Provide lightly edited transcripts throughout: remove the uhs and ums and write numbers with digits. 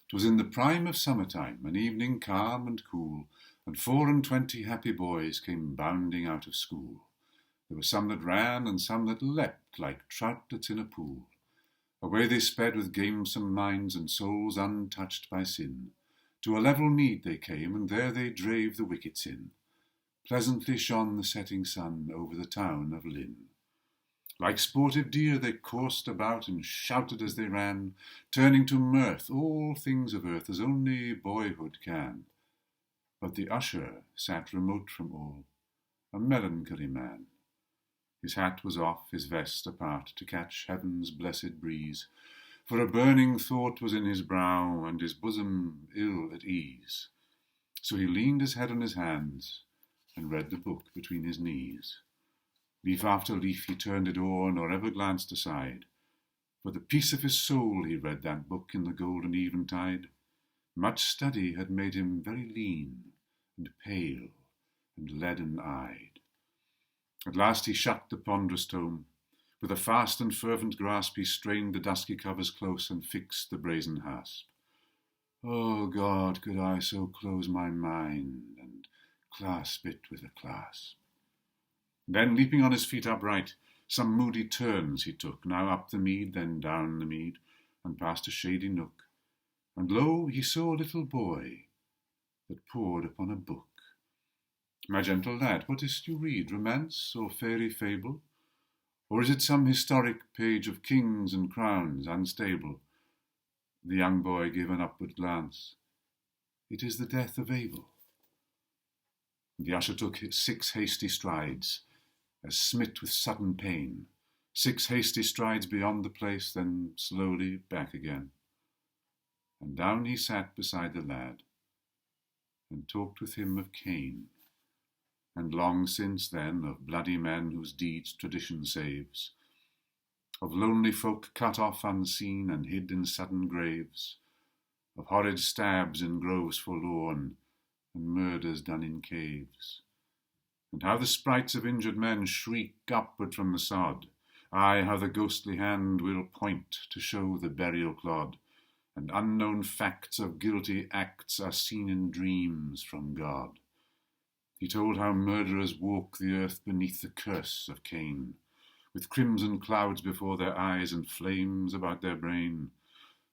'Twas in the prime of summer-time, an evening calm and cool, and 24 happy boys came bounding out of school. There were some that ran, and some that leapt, like trout that's in a pool. Away they sped with gamesome minds, and souls untouched by sin. To a level mead they came, and there they drave the wickets in. Pleasantly shone the setting sun over the town of Lynn. Like sportive deer they coursed about and shouted as they ran, turning to mirth all things of earth as only boyhood can. But the usher sat remote from all, a melancholy man. His hat was off, his vest apart, to catch heaven's blessed breeze, for a burning thought was in his brow, and his bosom ill at ease. So he leaned his head on his hands, and read the book between his knees. Leaf after leaf he turned it o'er, nor ever glanced aside. For the peace of his soul he read that book in the golden eventide. Much study had made him very lean, and pale, and leaden-eyed. At last he shut the ponderous tome. With a fast and fervent grasp he strained the dusky covers close, and fixed the brazen hasp. O God, could I so close my mind, and clasp it with a clasp. Then, leaping on his feet upright, some moody turns he took, now up the mead, then down the mead, and past a shady nook. And lo, he saw a little boy that pored upon a book. My gentle lad, what is't you read, romance or fairy fable? Or is it some historic page of kings and crowns unstable? The young boy gave an upward glance. It is the death of Abel. The usher took 6 hasty strides, as smit with sudden pain, 6 hasty strides beyond the place, then slowly back again. And down he sat beside the lad, and talked with him of Cain, and long since then of bloody men whose deeds tradition saves, of lonely folk cut off unseen and hid in sudden graves, of horrid stabs in groves forlorn, and murders done in caves. And how the sprites of injured men shriek upward from the sod, aye, how the ghostly hand will point to show the burial clod, and unknown facts of guilty acts are seen in dreams from God. He told how murderers walk the earth beneath the curse of Cain, with crimson clouds before their eyes and flames about their brain,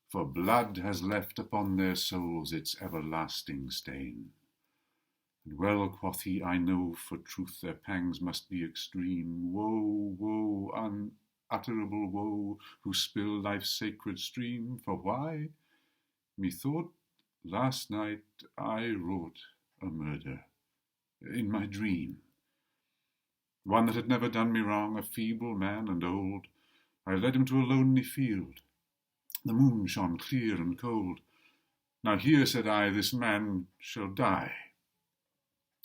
for blood has left upon their souls its everlasting stain. And well, quoth he, I know for truth their pangs must be extreme. Woe, woe, unutterable woe, who spill life's sacred stream. For why? Methought last night I wrought a murder in my dream. One that had never done me wrong, a feeble man and old. I led him to a lonely field. The moon shone clear and cold. Now here, said I, this man shall die,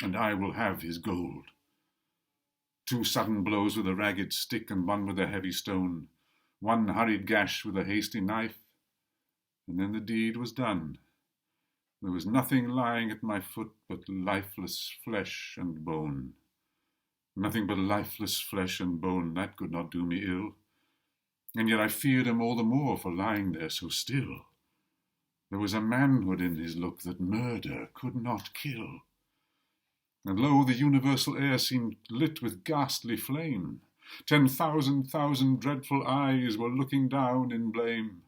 and I will have his gold. 2 sudden blows with a ragged stick, and one with a heavy stone, 1 hurried gash with a hasty knife, and then the deed was done. There was nothing lying at my foot but lifeless flesh and bone. Nothing but lifeless flesh and bone, that could not do me ill. And yet I feared him all the more for lying there so still. There was a manhood in his look that murder could not kill. And lo, the universal air seemed lit with ghastly flame. 10,000 dreadful eyes were looking down in blame.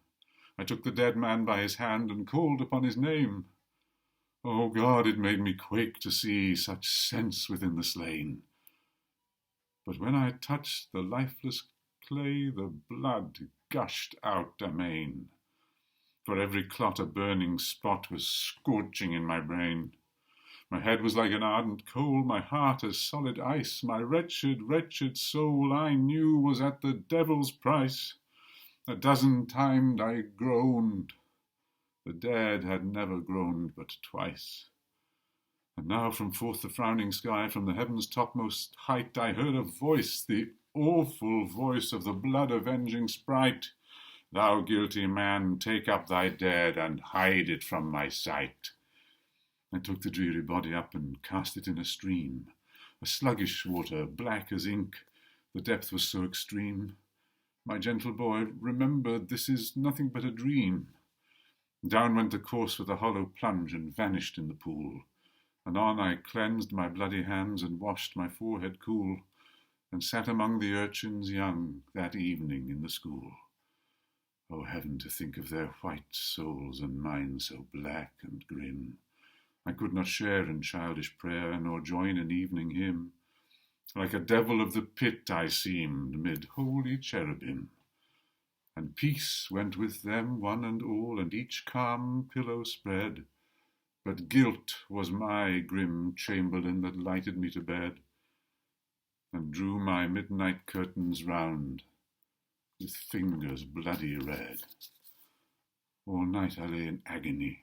I took the dead man by his hand and called upon his name. O God, it made me quake to see such sense within the slain. But when I touched the lifeless clay, the blood gushed out amain. For every clot a burning spot was scorching in my brain. My head was like an ardent coal, my heart as solid ice. My wretched, wretched soul I knew was at the devil's price. 12 times I groaned. The dead had never groaned but twice. And now from forth the frowning sky, from the heaven's topmost height, I heard a voice, the awful voice of the blood-avenging sprite. Thou guilty man, take up thy dead and hide it from my sight. I took the dreary body up and cast it in a stream, a sluggish water, black as ink, the depth was so extreme. My gentle boy, remember this is nothing but a dream. Down went the course with a hollow plunge and vanished in the pool. Anon I cleansed my bloody hands and washed my forehead cool, and sat among the urchins young that evening in the school. Oh, heaven, to think of their white souls and mine so black and grim! I could not share in childish prayer, nor join in evening hymn. Like a devil of the pit I seemed mid holy cherubim. And peace went with them one and all, and each calm pillow spread. But guilt was my grim chamberlain that lighted me to bed, and drew my midnight curtains round with fingers bloody red. All night I lay in agony,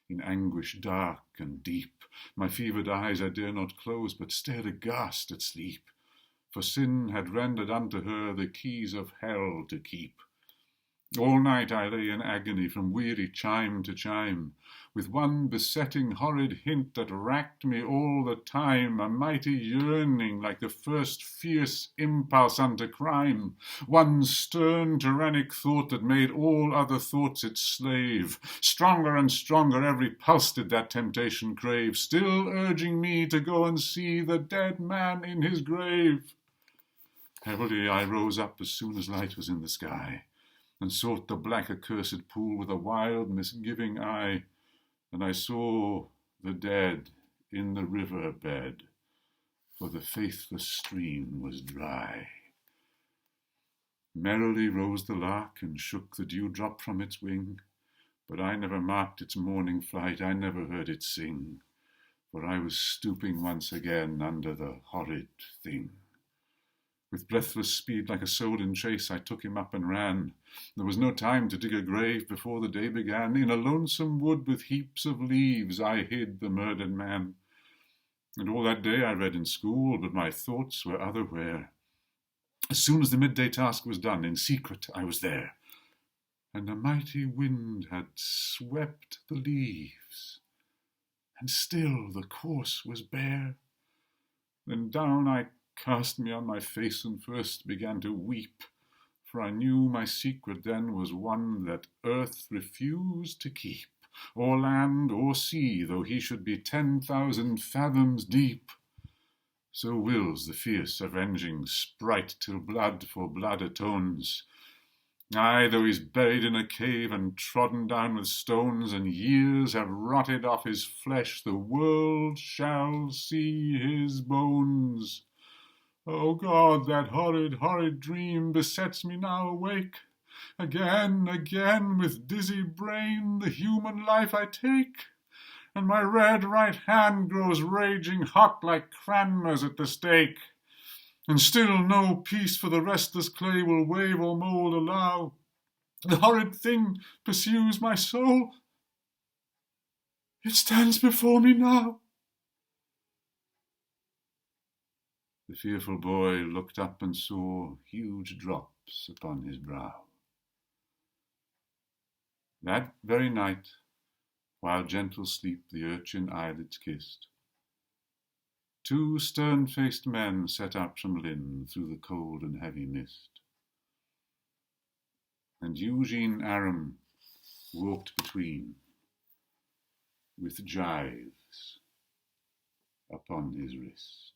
in anguish dark and deep. My fevered eyes I dare not close, but stared aghast at sleep. For sin had rendered unto her the keys of hell to keep. All night I lay in agony from weary chime to chime, with one besetting horrid hint that racked me all the time, a mighty yearning like the first fierce impulse unto crime, one stern tyrannic thought that made all other thoughts its slave. Stronger and stronger every pulse did that temptation crave, still urging me to go and see the dead man in his grave. Heavily I rose up as soon as light was in the sky, and sought the black accursed pool with a wild misgiving eye, and I saw the dead in the river bed, for the faithless stream was dry. Merrily rose the lark and shook the dewdrop from its wing, but I never marked its morning flight, I never heard it sing, for I was stooping once again under the horrid thing. With breathless speed, like a soul in chase, I took him up and ran. There was no time to dig a grave before the day began. In a lonesome wood with heaps of leaves I hid the murdered man. And all that day I read in school, but my thoughts were otherwhere. As soon as the midday task was done, in secret I was there. And a mighty wind had swept the leaves, and still the course was bare. Then down I cast me on my face and first began to weep, for I knew my secret then was one that earth refused to keep, or land or sea, though he should be 10,000 fathoms deep. So wills the fierce avenging sprite till blood for blood atones. Aye, though he's buried in a cave and trodden down with stones, and years have rotted off his flesh, the world shall see his bones. Oh God, that horrid, horrid dream besets me now awake. Again, again, with dizzy brain, the human life I take, and my red right hand grows raging hot like Cranmer's at the stake. And still no peace for the restless clay will wave or mould allow. The horrid thing pursues my soul. It stands before me now. The fearful boy looked up and saw huge drops upon his brow. That very night, while gentle sleep the urchin eyelids kissed, 2 stern-faced men set out from Lynn through the cold and heavy mist. And Eugene Aram walked between, with gyves upon his wrist.